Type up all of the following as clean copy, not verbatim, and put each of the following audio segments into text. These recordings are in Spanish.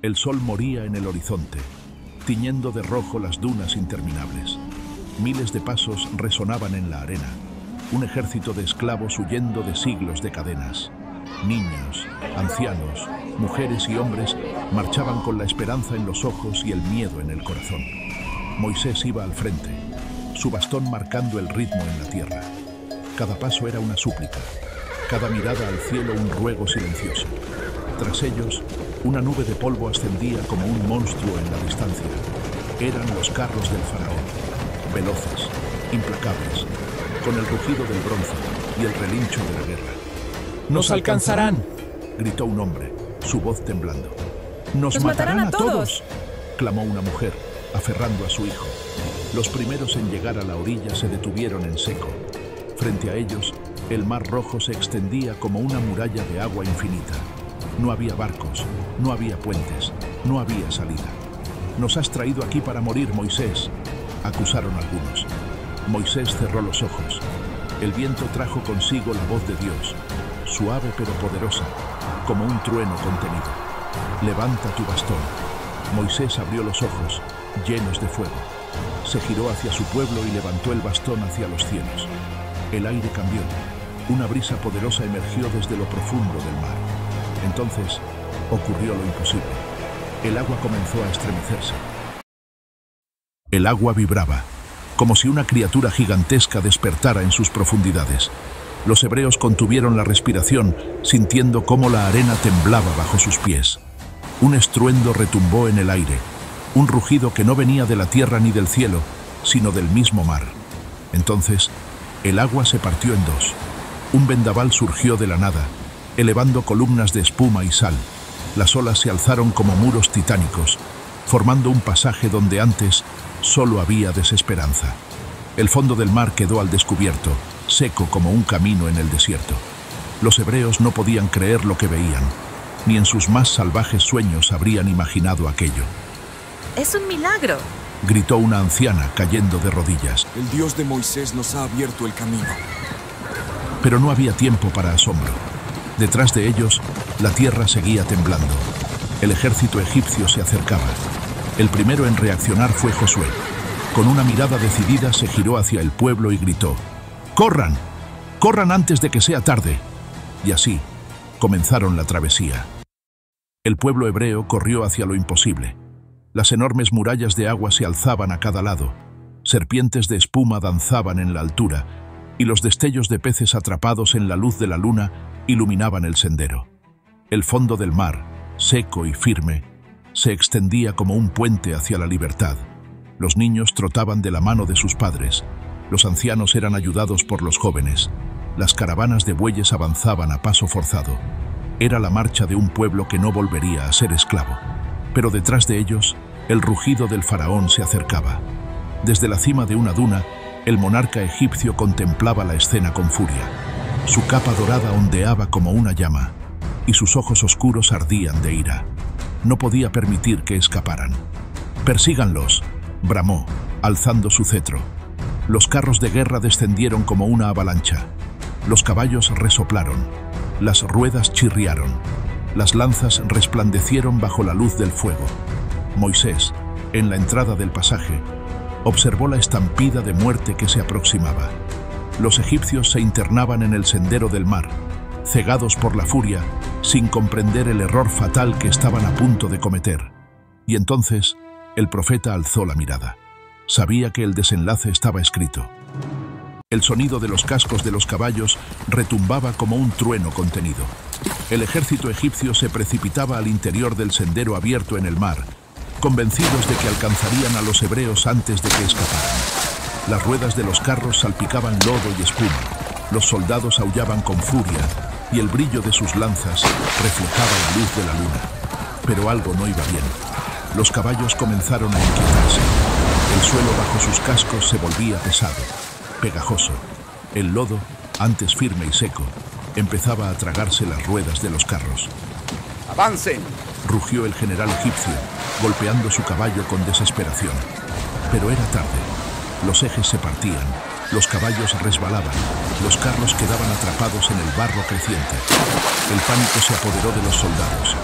El sol moría en el horizonte, tiñendo de rojo las dunas interminables. Miles de pasos resonaban en la arena, un ejército de esclavos huyendo de siglos de cadenas. Niños, ancianos, mujeres y hombres marchaban con la esperanza en los ojos y el miedo en el corazón. Moisés iba al frente, su bastón marcando el ritmo en la tierra. Cada paso era una súplica, cada mirada al cielo un ruego silencioso. Tras ellos, una nube de polvo ascendía como un monstruo en la distancia. Eran los carros del faraón, veloces, implacables, con el rugido del bronce y el relincho de la guerra. ¡Nos alcanzarán!, gritó un hombre, su voz temblando. ¡Nos matarán a todos!, clamó una mujer, aferrando a su hijo. Los primeros en llegar a la orilla se detuvieron en seco. Frente a ellos, el mar Rojo se extendía como una muralla de agua infinita. No había barcos, no había puentes, no había salida. «Nos has traído aquí para morir, Moisés», acusaron algunos. Moisés cerró los ojos. El viento trajo consigo la voz de Dios, suave pero poderosa, como un trueno contenido. «Levanta tu bastón». Moisés abrió los ojos, llenos de fuego. Se giró hacia su pueblo y levantó el bastón hacia los cielos. El aire cambió. Una brisa poderosa emergió desde lo profundo del mar. Entonces, ocurrió lo imposible. El agua comenzó a estremecerse. El agua vibraba, como si una criatura gigantesca despertara en sus profundidades. Los hebreos contuvieron la respiración, sintiendo cómo la arena temblaba bajo sus pies. Un estruendo retumbó en el aire, un rugido que no venía de la tierra ni del cielo, sino del mismo mar. Entonces, el agua se partió en dos. Un vendaval surgió de la nada, elevando columnas de espuma y sal. Las olas se alzaron como muros titánicos, formando un pasaje donde antes solo había desesperanza. El fondo del mar quedó al descubierto, seco como un camino en el desierto. Los hebreos no podían creer lo que veían, ni en sus más salvajes sueños habrían imaginado aquello. ¡Es un milagro!, gritó una anciana cayendo de rodillas. El Dios de Moisés nos ha abierto el camino. Pero no había tiempo para asombro. Detrás de ellos, la tierra seguía temblando. El ejército egipcio se acercaba. El primero en reaccionar fue Josué. Con una mirada decidida se giró hacia el pueblo y gritó: ¡Corran! ¡Corran antes de que sea tarde! Y así, comenzaron la travesía. El pueblo hebreo corrió hacia lo imposible. Las enormes murallas de agua se alzaban a cada lado. Serpientes de espuma danzaban en la altura, y los destellos de peces atrapados en la luz de la luna iluminaban el sendero. El fondo del mar, seco y firme, se extendía como un puente hacia la libertad. Los niños trotaban de la mano de sus padres. Los ancianos eran ayudados por los jóvenes. Las caravanas de bueyes avanzaban a paso forzado. Era la marcha de un pueblo que no volvería a ser esclavo. Pero detrás de ellos, el rugido del faraón se acercaba. Desde la cima de una duna, el monarca egipcio contemplaba la escena con furia. Su capa dorada ondeaba como una llama, y sus ojos oscuros ardían de ira. No podía permitir que escaparan. «Persíganlos», bramó, alzando su cetro. Los carros de guerra descendieron como una avalancha. Los caballos resoplaron, las ruedas chirriaron, las lanzas resplandecieron bajo la luz del fuego. Moisés, en la entrada del pasaje, observó la estampida de muerte que se aproximaba. Los egipcios se internaban en el sendero del mar, cegados por la furia, sin comprender el error fatal que estaban a punto de cometer. Y entonces, el profeta alzó la mirada. Sabía que el desenlace estaba escrito. El sonido de los cascos de los caballos retumbaba como un trueno contenido. El ejército egipcio se precipitaba al interior del sendero abierto en el mar, convencidos de que alcanzarían a los hebreos antes de que escaparan. Las ruedas de los carros salpicaban lodo y espuma, los soldados aullaban con furia y el brillo de sus lanzas reflejaba la luz de la luna. Pero algo no iba bien. Los caballos comenzaron a inquietarse. El suelo bajo sus cascos se volvía pesado, pegajoso. El lodo, antes firme y seco, empezaba a tragarse las ruedas de los carros. ¡Avancen!, rugió el general egipcio, golpeando su caballo con desesperación. Pero era tarde. Los ejes se partían, los caballos resbalaban, los carros quedaban atrapados en el barro creciente. El pánico se apoderó de los soldados.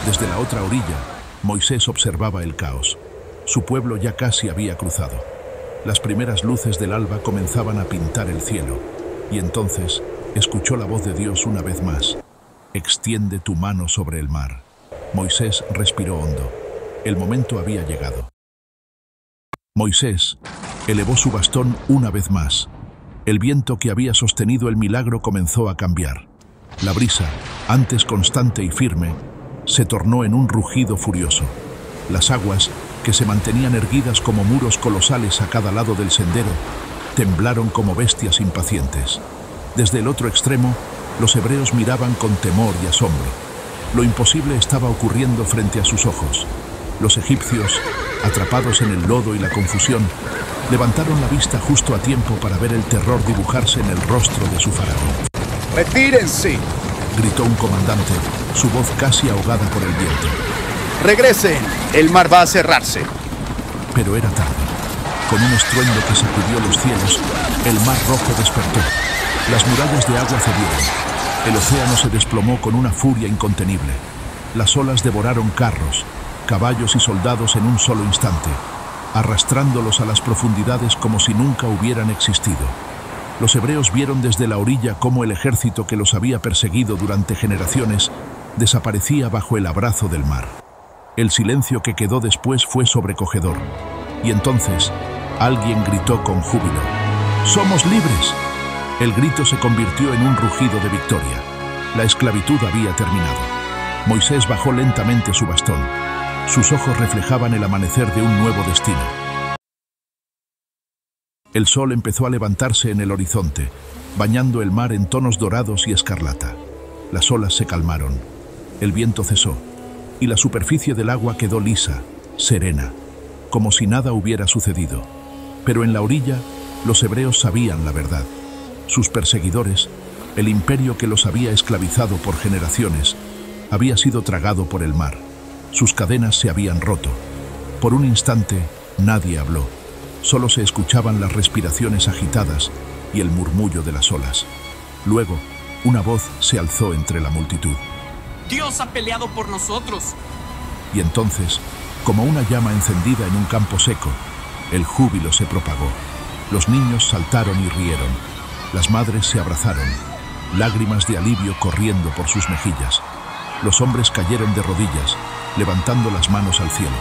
Desde la otra orilla, Moisés observaba el caos. Su pueblo ya casi había cruzado. Las primeras luces del alba comenzaban a pintar el cielo, y entonces escuchó la voz de Dios una vez más. Extiende tu mano sobre el mar. Moisés respiró hondo. El momento había llegado. Moisés elevó su bastón una vez más. El viento que había sostenido el milagro comenzó a cambiar. La brisa, antes constante y firme, se tornó en un rugido furioso. Las aguas, que se mantenían erguidas como muros colosales a cada lado del sendero, temblaron como bestias impacientes. Desde el otro extremo, los hebreos miraban con temor y asombro. Lo imposible estaba ocurriendo frente a sus ojos. Los egipcios, atrapados en el lodo y la confusión, levantaron la vista justo a tiempo para ver el terror dibujarse en el rostro de su faraón. ¡Retírense!, gritó un comandante, su voz casi ahogada por el viento. ¡Regresen! El mar va a cerrarse. Pero era tarde. Con un estruendo que sacudió los cielos, el mar rojo despertó. Las murallas de agua cedieron. El océano se desplomó con una furia incontenible. Las olas devoraron carros, caballos y soldados en un solo instante, arrastrándolos a las profundidades como si nunca hubieran existido. Los hebreos vieron desde la orilla cómo el ejército que los había perseguido durante generaciones desaparecía bajo el abrazo del mar. El silencio que quedó después fue sobrecogedor. Y entonces, alguien gritó con júbilo: ¡Somos libres! El grito se convirtió en un rugido de victoria. La esclavitud había terminado. Moisés bajó lentamente su bastón. Sus ojos reflejaban el amanecer de un nuevo destino. El sol empezó a levantarse en el horizonte, bañando el mar en tonos dorados y escarlata. Las olas se calmaron, el viento cesó, y la superficie del agua quedó lisa, serena, como si nada hubiera sucedido. Pero en la orilla, los hebreos sabían la verdad. Sus perseguidores, el imperio que los había esclavizado por generaciones, había sido tragado por el mar. Sus cadenas se habían roto. Por un instante, nadie habló. Solo se escuchaban las respiraciones agitadas y el murmullo de las olas. Luego, una voz se alzó entre la multitud. ¡Dios ha peleado por nosotros! Y entonces, como una llama encendida en un campo seco, el júbilo se propagó. Los niños saltaron y rieron. Las madres se abrazaron, lágrimas de alivio corriendo por sus mejillas. Los hombres cayeron de rodillas, levantando las manos al cielo.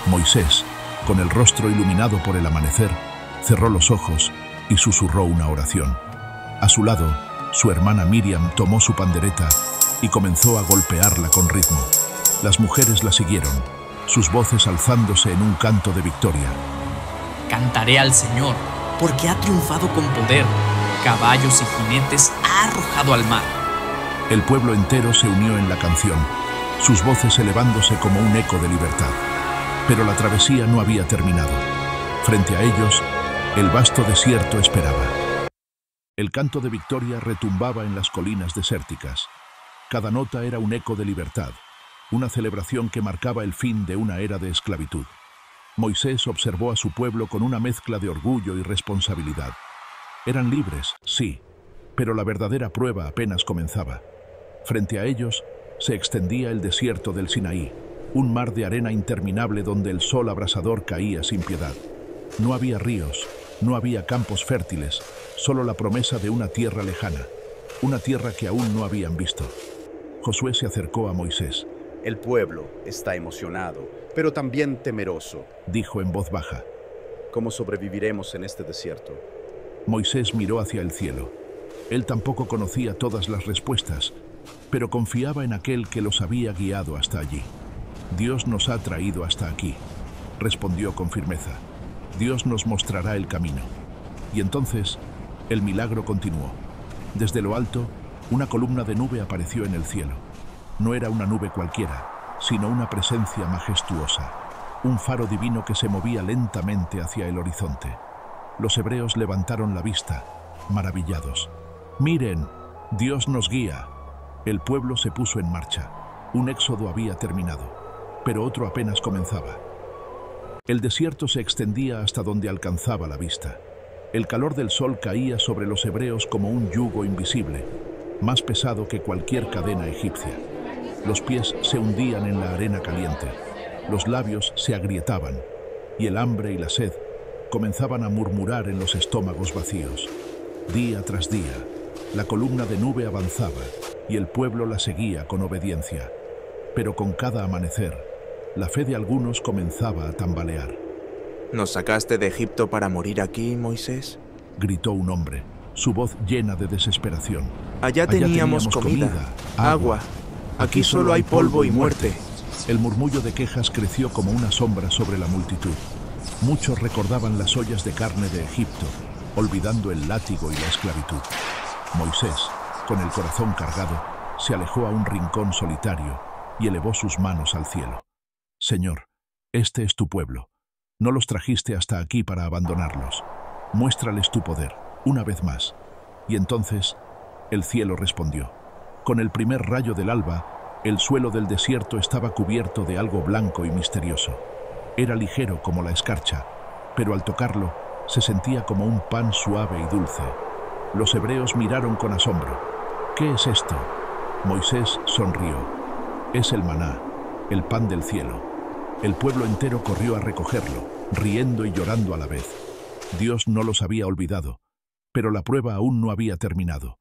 Moisés, con el rostro iluminado por el amanecer, cerró los ojos y susurró una oración. A su lado, su hermana Miriam tomó su pandereta y comenzó a golpearla con ritmo. Las mujeres la siguieron, sus voces alzándose en un canto de victoria. Cantaré al Señor, porque ha triunfado con poder. Caballos y jinetes ha arrojado al mar. El pueblo entero se unió en la canción, sus voces elevándose como un eco de libertad. Pero la travesía no había terminado. Frente a ellos, el vasto desierto esperaba. El canto de victoria retumbaba en las colinas desérticas. Cada nota era un eco de libertad, una celebración que marcaba el fin de una era de esclavitud. Moisés observó a su pueblo con una mezcla de orgullo y responsabilidad. Eran libres, sí, pero la verdadera prueba apenas comenzaba. Frente a ellos se extendía el desierto del Sinaí, un mar de arena interminable donde el sol abrasador caía sin piedad. No había ríos, no había campos fértiles, solo la promesa de una tierra lejana, una tierra que aún no habían visto. Josué se acercó a Moisés. El pueblo está emocionado, pero también temeroso, dijo en voz baja. ¿Cómo sobreviviremos en este desierto? Moisés miró hacia el cielo. Él tampoco conocía todas las respuestas, pero confiaba en aquel que los había guiado hasta allí. Dios nos ha traído hasta aquí, respondió con firmeza. Dios nos mostrará el camino. Y entonces, el milagro continuó. Desde lo alto, una columna de nube apareció en el cielo. No era una nube cualquiera, sino una presencia majestuosa, un faro divino que se movía lentamente hacia el horizonte. Los hebreos levantaron la vista, maravillados. ¡Miren! ¡Dios nos guía! El pueblo se puso en marcha. Un éxodo había terminado, pero otro apenas comenzaba. El desierto se extendía hasta donde alcanzaba la vista. El calor del sol caía sobre los hebreos como un yugo invisible, más pesado que cualquier cadena egipcia. Los pies se hundían en la arena caliente. Los labios se agrietaban y el hambre y la sed comenzaban a murmurar en los estómagos vacíos. Día tras día, la columna de nube avanzaba y el pueblo la seguía con obediencia. Pero con cada amanecer, la fe de algunos comenzaba a tambalear. ¿Nos sacaste de Egipto para morir aquí, Moisés?, gritó un hombre, su voz llena de desesperación. Allá teníamos comida, agua. Aquí solo hay polvo y muerte. El murmullo de quejas creció como una sombra sobre la multitud. Muchos recordaban las ollas de carne de Egipto, olvidando el látigo y la esclavitud. Moisés, con el corazón cargado, se alejó a un rincón solitario y elevó sus manos al cielo. Señor, este es tu pueblo. No los trajiste hasta aquí para abandonarlos. Muéstrales tu poder, una vez más. Y entonces, el cielo respondió. Con el primer rayo del alba, el suelo del desierto estaba cubierto de algo blanco y misterioso. Era ligero como la escarcha, pero al tocarlo, se sentía como un pan suave y dulce. Los hebreos miraron con asombro. ¿Qué es esto? Moisés sonrió. Es el maná, el pan del cielo. El pueblo entero corrió a recogerlo, riendo y llorando a la vez. Dios no los había olvidado, pero la prueba aún no había terminado.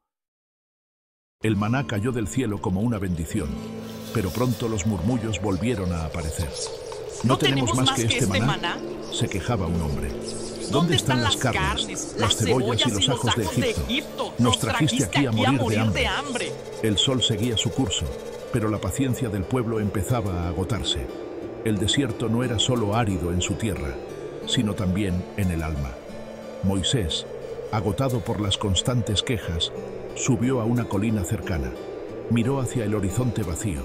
El maná cayó del cielo como una bendición, pero pronto los murmullos volvieron a aparecer. ¿No tenemos más que este maná? Se quejaba un hombre. ¿Dónde están las carnes, las cebollas y los ajos de Egipto? Nos trajiste aquí a morir de hambre. El sol seguía su curso, pero la paciencia del pueblo empezaba a agotarse. El desierto no era solo árido en su tierra, sino también en el alma. Moisés, agotado por las constantes quejas, subió a una colina cercana. Miró hacia el horizonte vacío,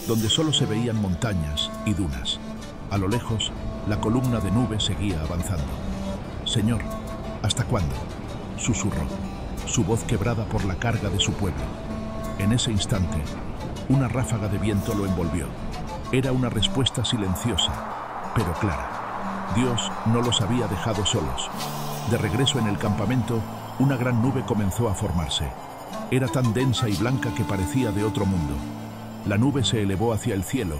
donde solo se veían montañas y dunas. A lo lejos, la columna de nube seguía avanzando. «Señor, ¿hasta cuándo?», susurró, su voz quebrada por la carga de su pueblo. En ese instante, una ráfaga de viento lo envolvió. Era una respuesta silenciosa, pero clara. Dios no los había dejado solos. De regreso en el campamento, una gran nube comenzó a formarse. Era tan densa y blanca que parecía de otro mundo. La nube se elevó hacia el cielo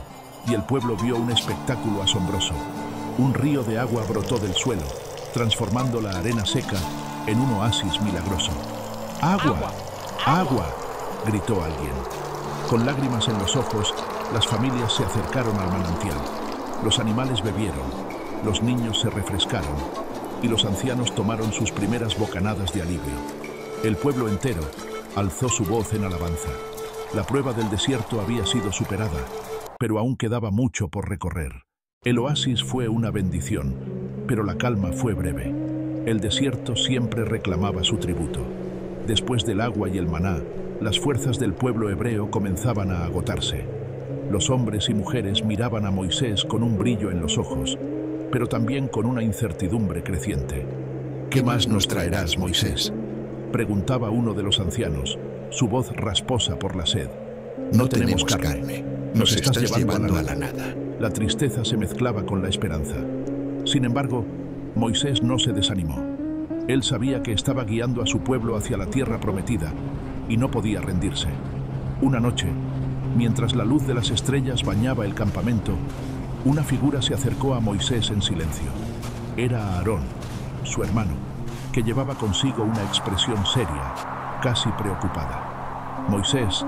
y el pueblo vio un espectáculo asombroso. Un río de agua brotó del suelo, transformando la arena seca en un oasis milagroso. ¡Agua! ¡Agua!, gritó alguien. Con lágrimas en los ojos, las familias se acercaron al manantial. Los animales bebieron, los niños se refrescaron y los ancianos tomaron sus primeras bocanadas de alivio. El pueblo entero alzó su voz en alabanza. La prueba del desierto había sido superada, pero aún quedaba mucho por recorrer. El oasis fue una bendición, pero la calma fue breve. El desierto siempre reclamaba su tributo. Después del agua y el maná, las fuerzas del pueblo hebreo comenzaban a agotarse. Los hombres y mujeres miraban a Moisés con un brillo en los ojos, pero también con una incertidumbre creciente. «¿Qué más nos traerás, Moisés?», preguntaba uno de los ancianos, su voz rasposa por la sed. «No tenemos carne. Nos estás llevando a la nada». La tristeza se mezclaba con la esperanza. Sin embargo, Moisés no se desanimó. Él sabía que estaba guiando a su pueblo hacia la tierra prometida y no podía rendirse. Una noche, mientras la luz de las estrellas bañaba el campamento, una figura se acercó a Moisés en silencio. Era Aarón, su hermano, que llevaba consigo una expresión seria, casi preocupada. «Moisés»,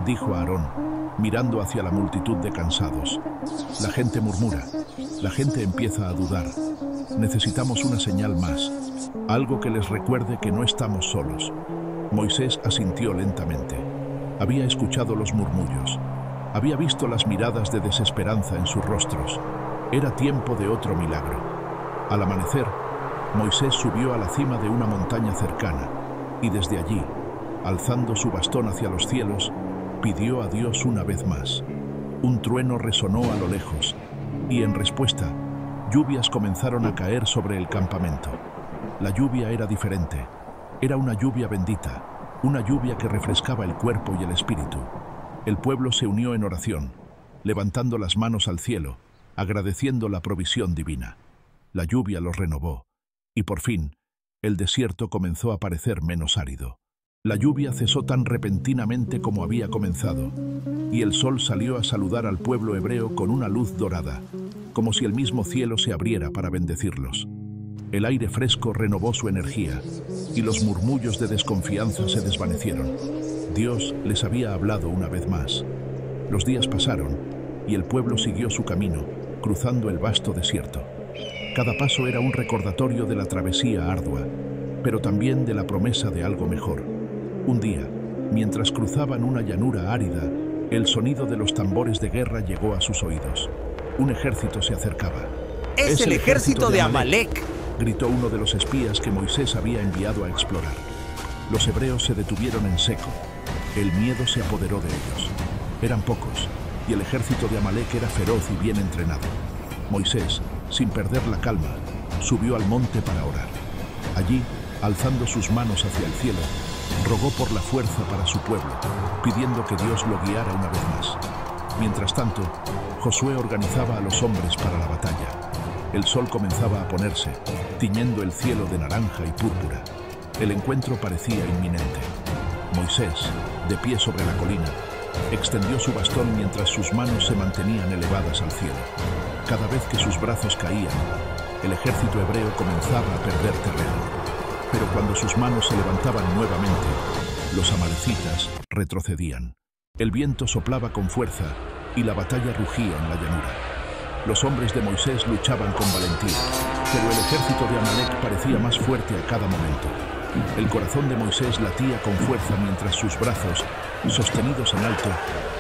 dijo Aarón, mirando hacia la multitud de cansados. «La gente murmura, la gente empieza a dudar. Necesitamos una señal más, algo que les recuerde que no estamos solos». Moisés asintió lentamente. Había escuchado los murmullos. Había visto las miradas de desesperanza en sus rostros. Era tiempo de otro milagro. Al amanecer, Moisés subió a la cima de una montaña cercana y desde allí, alzando su bastón hacia los cielos, pidió a Dios una vez más. Un trueno resonó a lo lejos y en respuesta, lluvias comenzaron a caer sobre el campamento. La lluvia era diferente. Era una lluvia bendita, una lluvia que refrescaba el cuerpo y el espíritu. El pueblo se unió en oración, levantando las manos al cielo, agradeciendo la provisión divina. La lluvia los renovó, y por fin, el desierto comenzó a parecer menos árido. La lluvia cesó tan repentinamente como había comenzado, y el sol salió a saludar al pueblo hebreo con una luz dorada, como si el mismo cielo se abriera para bendecirlos. El aire fresco renovó su energía, y los murmullos de desconfianza se desvanecieron. Dios les había hablado una vez más. Los días pasaron, y el pueblo siguió su camino, cruzando el vasto desierto. Cada paso era un recordatorio de la travesía ardua, pero también de la promesa de algo mejor. Un día, mientras cruzaban una llanura árida, el sonido de los tambores de guerra llegó a sus oídos. Un ejército se acercaba. ¡Es el ejército de Amalek!, gritó uno de los espías que Moisés había enviado a explorar. Los hebreos se detuvieron en seco. El miedo se apoderó de ellos. Eran pocos, y el ejército de Amalek era feroz y bien entrenado. Moisés, sin perder la calma, subió al monte para orar. Allí, alzando sus manos hacia el cielo, rogó por la fuerza para su pueblo, pidiendo que Dios lo guiara una vez más. Mientras tanto, Josué organizaba a los hombres para la batalla. El sol comenzaba a ponerse, tiñendo el cielo de naranja y púrpura. El encuentro parecía inminente. Moisés, de pie sobre la colina, extendió su bastón mientras sus manos se mantenían elevadas al cielo. Cada vez que sus brazos caían, el ejército hebreo comenzaba a perder terreno. Pero cuando sus manos se levantaban nuevamente, los amalecitas retrocedían. El viento soplaba con fuerza y la batalla rugía en la llanura. Los hombres de Moisés luchaban con valentía, pero el ejército de Amalek parecía más fuerte a cada momento. El corazón de Moisés latía con fuerza mientras sus brazos, sostenidos en alto,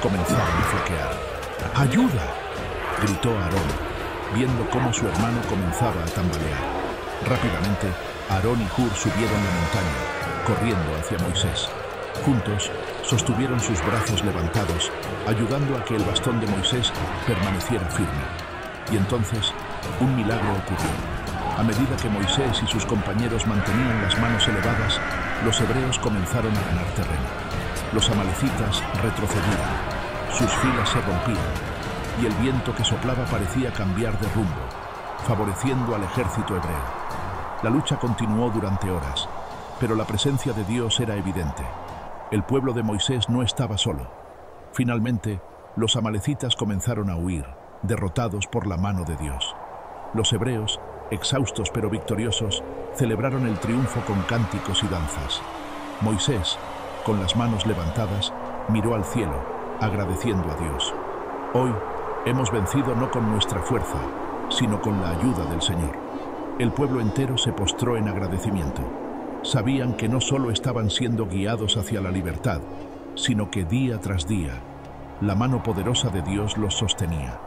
comenzaban a flaquear. ¡Ayuda!, gritó Aarón, viendo cómo su hermano comenzaba a tambalear. Rápidamente, Aarón y Hur subieron la montaña, corriendo hacia Moisés. Juntos, sostuvieron sus brazos levantados, ayudando a que el bastón de Moisés permaneciera firme. Y entonces, un milagro ocurrió. A medida que Moisés y sus compañeros mantenían las manos elevadas, los hebreos comenzaron a ganar terreno. Los amalecitas retrocedían, sus filas se rompían, y el viento que soplaba parecía cambiar de rumbo, favoreciendo al ejército hebreo. La lucha continuó durante horas, pero la presencia de Dios era evidente. El pueblo de Moisés no estaba solo. Finalmente, los amalecitas comenzaron a huir, derrotados por la mano de Dios. Los hebreos, exhaustos pero victoriosos, celebraron el triunfo con cánticos y danzas. Moisés, con las manos levantadas, miró al cielo, agradeciendo a Dios. Hoy hemos vencido no con nuestra fuerza, sino con la ayuda del Señor. El pueblo entero se postró en agradecimiento. Sabían que no solo estaban siendo guiados hacia la libertad, sino que día tras día, la mano poderosa de Dios los sostenía.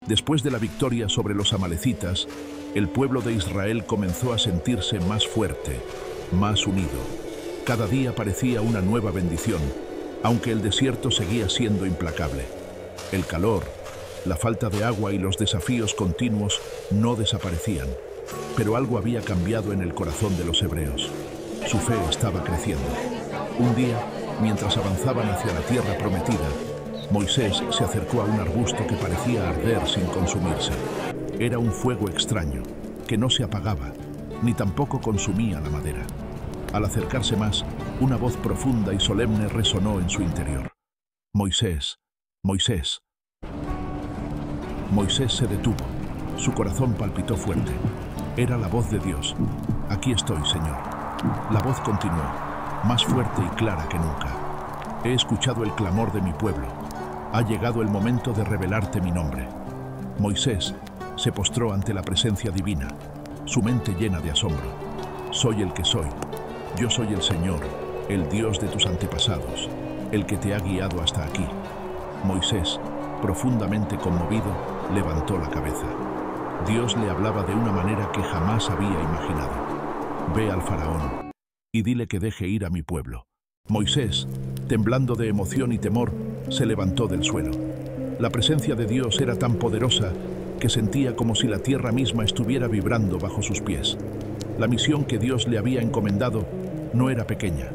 Después de la victoria sobre los amalecitas, el pueblo de Israel comenzó a sentirse más fuerte, más unido. Cada día parecía una nueva bendición, aunque el desierto seguía siendo implacable. El calor, la falta de agua y los desafíos continuos no desaparecían, pero algo había cambiado en el corazón de los hebreos. Su fe estaba creciendo. Un día, mientras avanzaban hacia la tierra prometida, Moisés se acercó a un arbusto que parecía arder sin consumirse. Era un fuego extraño, que no se apagaba, ni tampoco consumía la madera. Al acercarse más, una voz profunda y solemne resonó en su interior. «Moisés, Moisés». Moisés se detuvo. Su corazón palpitó fuerte. Era la voz de Dios. «Aquí estoy, Señor». La voz continuó, más fuerte y clara que nunca. «He escuchado el clamor de mi pueblo. Ha llegado el momento de revelarte mi nombre». Moisés se postró ante la presencia divina, su mente llena de asombro. «Soy el que soy. Yo soy el Señor, el Dios de tus antepasados, el que te ha guiado hasta aquí». Moisés, profundamente conmovido, levantó la cabeza. Dios le hablaba de una manera que jamás había imaginado. «Ve al faraón y dile que deje ir a mi pueblo». Moisés, temblando de emoción y temor, se levantó del suelo. La presencia de Dios era tan poderosa que sentía como si la tierra misma estuviera vibrando bajo sus pies. La misión que Dios le había encomendado no era pequeña.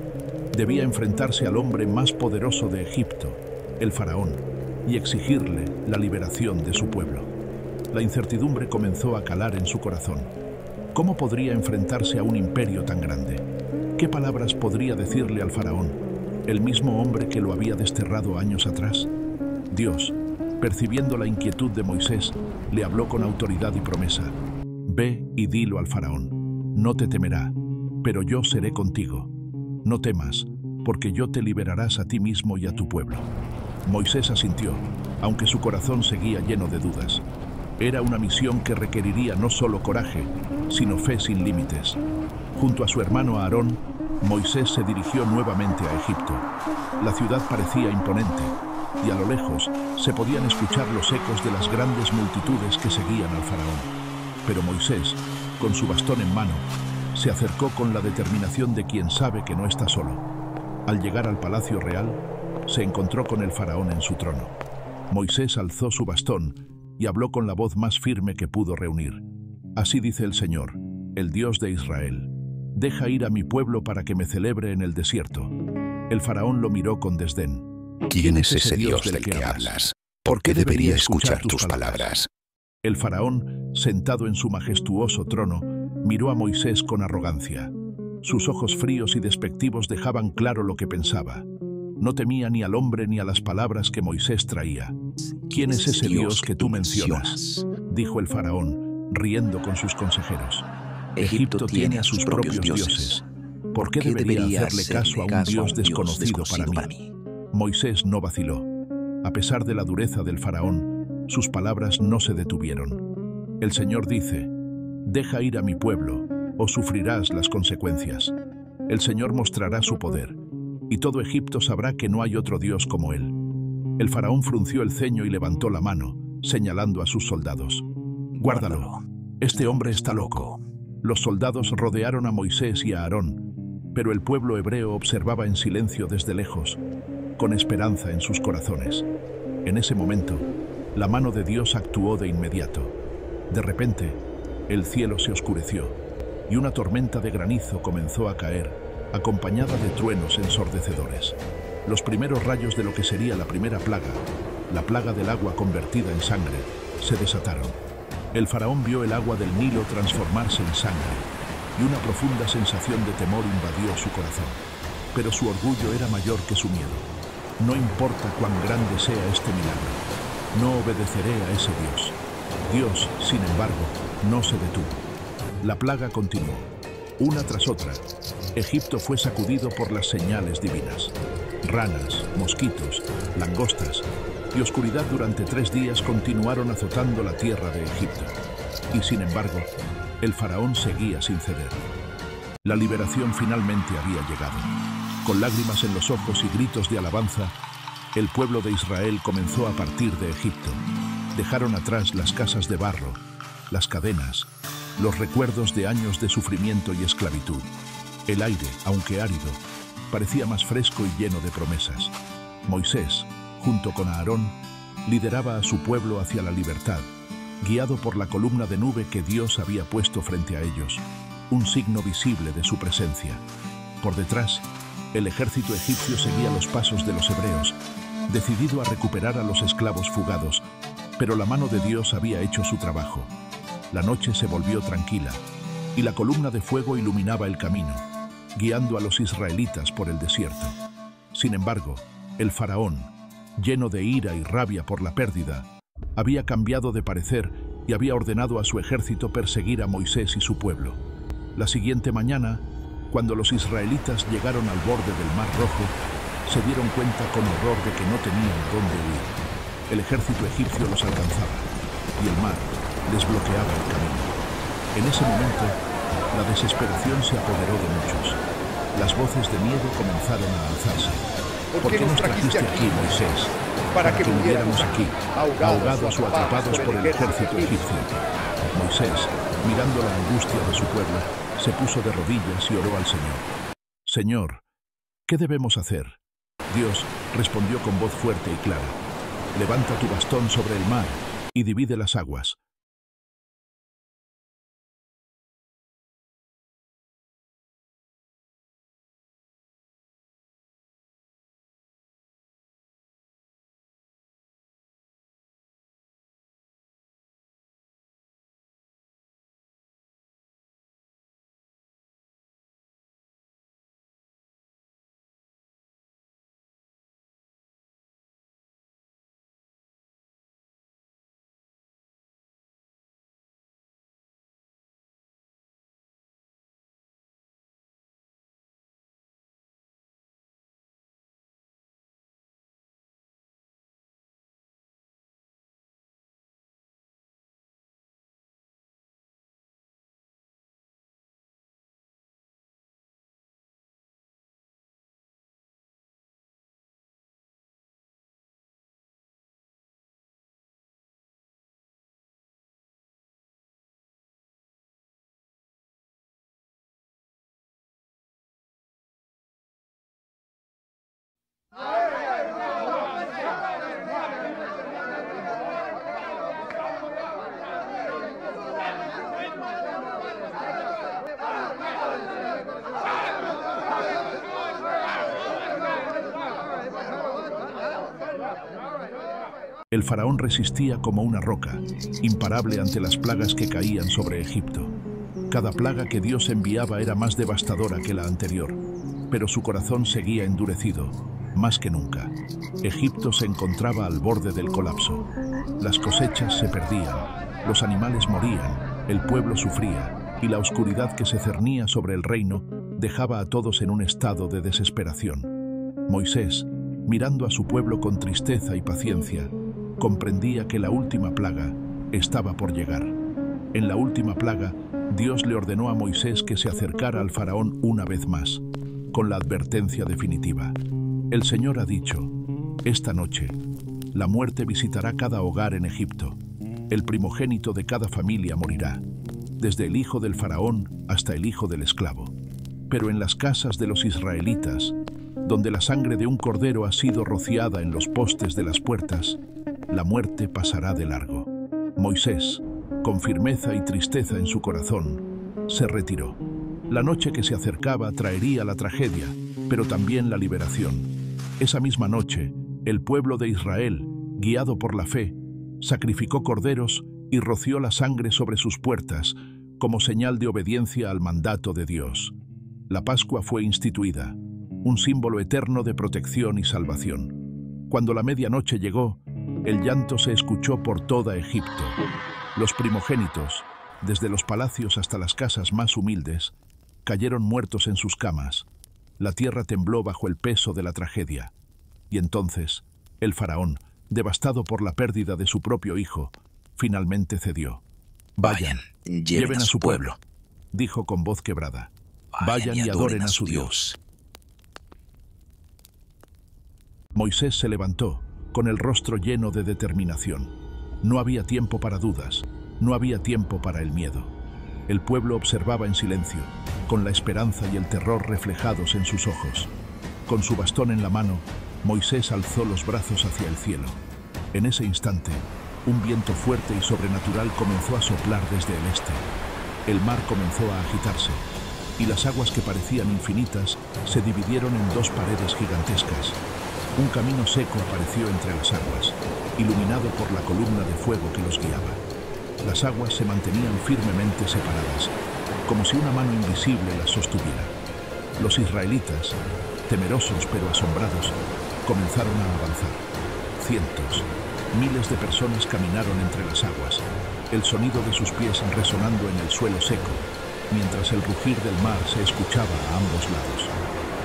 Debía enfrentarse al hombre más poderoso de Egipto, el faraón, y exigirle la liberación de su pueblo. La incertidumbre comenzó a calar en su corazón. ¿Cómo podría enfrentarse a un imperio tan grande? ¿Qué palabras podría decirle al faraón, el mismo hombre que lo había desterrado años atrás? Dios, percibiendo la inquietud de Moisés, le habló con autoridad y promesa. Ve y dilo al faraón, no te temerá, pero yo seré contigo. No temas, porque yo te liberarás a ti mismo y a tu pueblo. Moisés asintió, aunque su corazón seguía lleno de dudas. Era una misión que requeriría no solo coraje, sino fe sin límites. Junto a su hermano Aarón, Moisés se dirigió nuevamente a Egipto. La ciudad parecía imponente, y a lo lejos se podían escuchar los ecos de las grandes multitudes que seguían al faraón. Pero Moisés, con su bastón en mano, se acercó con la determinación de quien sabe que no está solo. Al llegar al palacio real, se encontró con el faraón en su trono. Moisés alzó su bastón y habló con la voz más firme que pudo reunir. Así dice el Señor, el Dios de Israel: deja ir a mi pueblo para que me celebre en el desierto. El faraón lo miró con desdén. ¿Quién es ese Dios del que hablas? ¿Por qué debería escuchar tus palabras? El faraón, sentado en su majestuoso trono, miró a Moisés con arrogancia. Sus ojos fríos y despectivos dejaban claro lo que pensaba. No temía ni al hombre ni a las palabras que Moisés traía. ¿Quién es ese Dios que tú mencionas?, dijo el faraón, riendo con sus consejeros. Egipto tiene a sus propios dioses. ¿Por qué debería hacerle caso a un Dios desconocido para mí? Moisés no vaciló. A pesar de la dureza del faraón, sus palabras no se detuvieron. El Señor dice: deja ir a mi pueblo, o sufrirás las consecuencias. El Señor mostrará su poder, y todo Egipto sabrá que no hay otro Dios como Él. El faraón frunció el ceño y levantó la mano, señalando a sus soldados. Guárdalo, este hombre está loco. Los soldados rodearon a Moisés y a Aarón, pero el pueblo hebreo observaba en silencio desde lejos, con esperanza en sus corazones. En ese momento, la mano de Dios actuó de inmediato. De repente, el cielo se oscureció, y una tormenta de granizo comenzó a caer, acompañada de truenos ensordecedores. Los primeros rayos de lo que sería la primera plaga, la plaga del agua convertida en sangre, se desataron. El faraón vio el agua del Nilo transformarse en sangre, y una profunda sensación de temor invadió su corazón. Pero su orgullo era mayor que su miedo. No importa cuán grande sea este milagro, no obedeceré a ese Dios. Dios, sin embargo, no se detuvo. La plaga continuó. Una tras otra, Egipto fue sacudido por las señales divinas. Ranas, mosquitos, langostas y oscuridad durante 3 días continuaron azotando la tierra de Egipto. Y sin embargo, el faraón seguía sin ceder. La liberación finalmente había llegado. Con lágrimas en los ojos y gritos de alabanza, el pueblo de Israel comenzó a partir de Egipto. Dejaron atrás las casas de barro, las cadenas, los recuerdos de años de sufrimiento y esclavitud. El aire, aunque árido, parecía más fresco y lleno de promesas. Moisés, junto con Aarón, lideraba a su pueblo hacia la libertad, guiado por la columna de nube que Dios había puesto frente a ellos, un signo visible de su presencia. Por detrás, el ejército egipcio seguía los pasos de los hebreos, decidido a recuperar a los esclavos fugados, pero la mano de Dios había hecho su trabajo. La noche se volvió tranquila, y la columna de fuego iluminaba el camino, guiando a los israelitas por el desierto. Sin embargo, el faraón, lleno de ira y rabia por la pérdida, había cambiado de parecer y había ordenado a su ejército perseguir a Moisés y su pueblo. La siguiente mañana, cuando los israelitas llegaron al borde del Mar Rojo, se dieron cuenta con horror de que no tenían dónde huir. El ejército egipcio los alcanzaba, y el mar les bloqueaba el camino. En ese momento, la desesperación se apoderó de muchos. Las voces de miedo comenzaron a alzarse. ¿Por qué nos trajiste aquí, Moisés? Para que muriéramos aquí, ahogados o atrapados por el ejército egipcio. Moisés, mirando la angustia de su pueblo, se puso de rodillas y oró al Señor. Señor, ¿qué debemos hacer? Dios respondió con voz fuerte y clara: levanta tu bastón sobre el mar y divide las aguas. El faraón resistía como una roca, imparable ante las plagas que caían sobre Egipto. Cada plaga que Dios enviaba era más devastadora que la anterior, pero su corazón seguía endurecido, más que nunca. Egipto se encontraba al borde del colapso. Las cosechas se perdían, los animales morían, el pueblo sufría, y la oscuridad que se cernía sobre el reino dejaba a todos en un estado de desesperación. Moisés, mirando a su pueblo con tristeza y paciencia, comprendía que la última plaga estaba por llegar. En la última plaga, Dios le ordenó a Moisés que se acercara al faraón una vez más, con la advertencia definitiva. El Señor ha dicho: esta noche, la muerte visitará cada hogar en Egipto. El primogénito de cada familia morirá, desde el hijo del faraón hasta el hijo del esclavo. Pero en las casas de los israelitas, donde la sangre de un cordero ha sido rociada en los postes de las puertas, la muerte pasará de largo. Moisés, con firmeza y tristeza en su corazón, se retiró. La noche que se acercaba traería la tragedia, pero también la liberación. Esa misma noche, el pueblo de Israel, guiado por la fe, sacrificó corderos y roció la sangre sobre sus puertas como señal de obediencia al mandato de Dios. La Pascua fue instituida, un símbolo eterno de protección y salvación. Cuando la medianoche llegó, el llanto se escuchó por toda Egipto. Los primogénitos, desde los palacios hasta las casas más humildes, cayeron muertos en sus camas. La tierra tembló bajo el peso de la tragedia. Y entonces, el faraón, devastado por la pérdida de su propio hijo, finalmente cedió. Vayan, lleven a su pueblo, dijo con voz quebrada. Vayan y adoren a su Dios. Moisés se levantó, con el rostro lleno de determinación. No había tiempo para dudas, no había tiempo para el miedo. El pueblo observaba en silencio, con la esperanza y el terror reflejados en sus ojos. Con su bastón en la mano, Moisés alzó los brazos hacia el cielo. En ese instante, un viento fuerte y sobrenatural comenzó a soplar desde el este. El mar comenzó a agitarse, y las aguas que parecían infinitas se dividieron en dos paredes gigantescas. Un camino seco apareció entre las aguas, iluminado por la columna de fuego que los guiaba. Las aguas se mantenían firmemente separadas, como si una mano invisible las sostuviera. Los israelitas, temerosos pero asombrados, comenzaron a avanzar. Cientos, miles de personas caminaron entre las aguas, el sonido de sus pies resonando en el suelo seco, mientras el rugir del mar se escuchaba a ambos lados.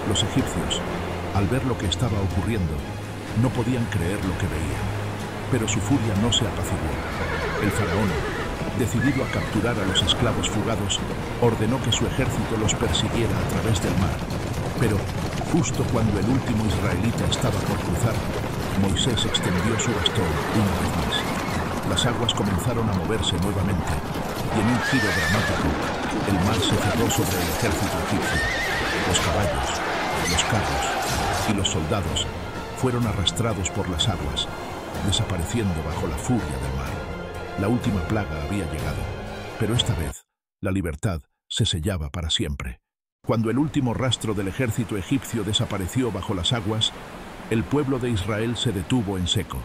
Los egipcios, al ver lo que estaba ocurriendo, no podían creer lo que veían, pero su furia no se apaciguó. El faraón, decidido a capturar a los esclavos fugados, ordenó que su ejército los persiguiera a través del mar. Pero, justo cuando el último israelita estaba por cruzar, Moisés extendió su bastón una vez más. Las aguas comenzaron a moverse nuevamente, y en un giro dramático, el mar se cerró sobre el ejército egipcio. Los caballos, los carros y los soldados fueron arrastrados por las aguas, desapareciendo bajo la furia del mar. La última plaga había llegado, pero esta vez la libertad se sellaba para siempre. Cuando el último rastro del ejército egipcio desapareció bajo las aguas, el pueblo de Israel se detuvo en seco.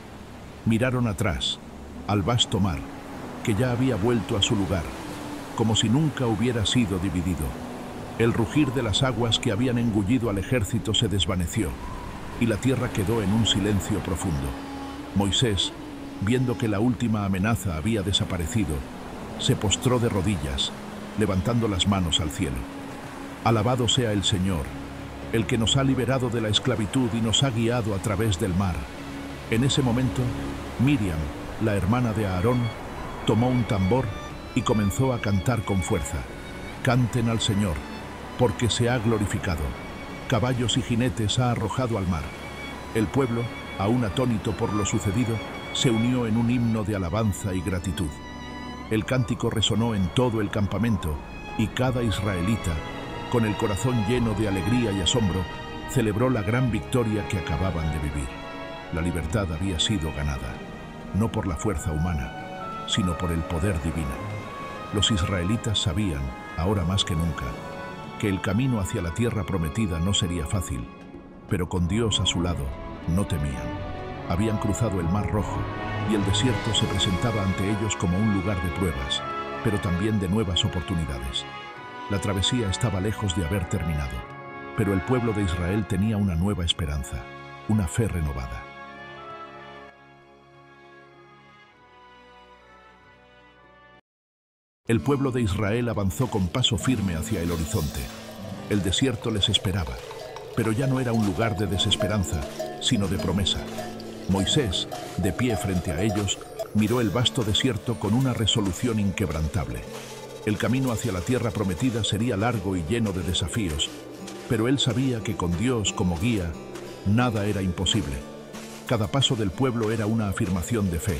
Miraron atrás, al vasto mar, que ya había vuelto a su lugar, como si nunca hubiera sido dividido. El rugir de las aguas que habían engullido al ejército se desvaneció, y la tierra quedó en un silencio profundo. Moisés, viendo que la última amenaza había desaparecido, se postró de rodillas, levantando las manos al cielo. Alabado sea el Señor, el que nos ha liberado de la esclavitud y nos ha guiado a través del mar. En ese momento, Miriam, la hermana de Aarón, tomó un tambor y comenzó a cantar con fuerza. Canten al Señor, porque se ha glorificado. Caballos y jinetes ha arrojado al mar. El pueblo, aún atónito por lo sucedido, se unió en un himno de alabanza y gratitud. El cántico resonó en todo el campamento y cada israelita, con el corazón lleno de alegría y asombro, celebró la gran victoria que acababan de vivir. La libertad había sido ganada, no por la fuerza humana, sino por el poder divino. Los israelitas sabían, ahora más que nunca, que el camino hacia la tierra prometida no sería fácil, pero con Dios a su lado, no temían. Habían cruzado el Mar Rojo, y el desierto se presentaba ante ellos como un lugar de pruebas, pero también de nuevas oportunidades. La travesía estaba lejos de haber terminado, pero el pueblo de Israel tenía una nueva esperanza, una fe renovada. El pueblo de Israel avanzó con paso firme hacia el horizonte. El desierto les esperaba, pero ya no era un lugar de desesperanza, sino de promesa. Moisés, de pie frente a ellos, miró el vasto desierto con una resolución inquebrantable. El camino hacia la tierra prometida sería largo y lleno de desafíos, pero él sabía que con Dios como guía, nada era imposible. Cada paso del pueblo era una afirmación de fe,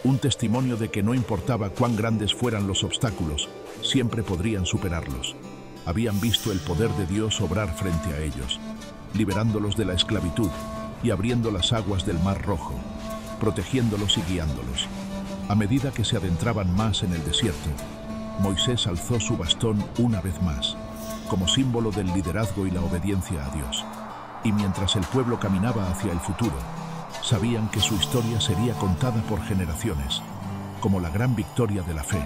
un testimonio de que no importaba cuán grandes fueran los obstáculos, siempre podrían superarlos. Habían visto el poder de Dios obrar frente a ellos, liberándolos de la esclavitud y abriendo las aguas del Mar Rojo, protegiéndolos y guiándolos. A medida que se adentraban más en el desierto, Moisés alzó su bastón una vez más, como símbolo del liderazgo y la obediencia a Dios. Y mientras el pueblo caminaba hacia el futuro, sabían que su historia sería contada por generaciones, como la gran victoria de la fe,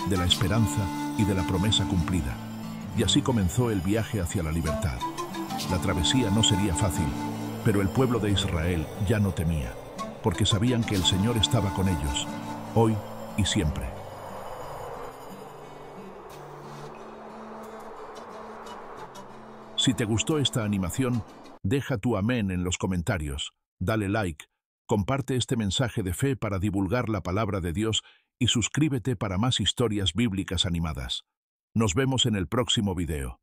de la esperanza y de la promesa cumplida. Y así comenzó el viaje hacia la libertad. La travesía no sería fácil, pero el pueblo de Israel ya no temía, porque sabían que el Señor estaba con ellos, hoy y siempre. Si te gustó esta animación, deja tu amén en los comentarios, dale like, comparte este mensaje de fe para divulgar la palabra de Dios y suscríbete para más historias bíblicas animadas. Nos vemos en el próximo video.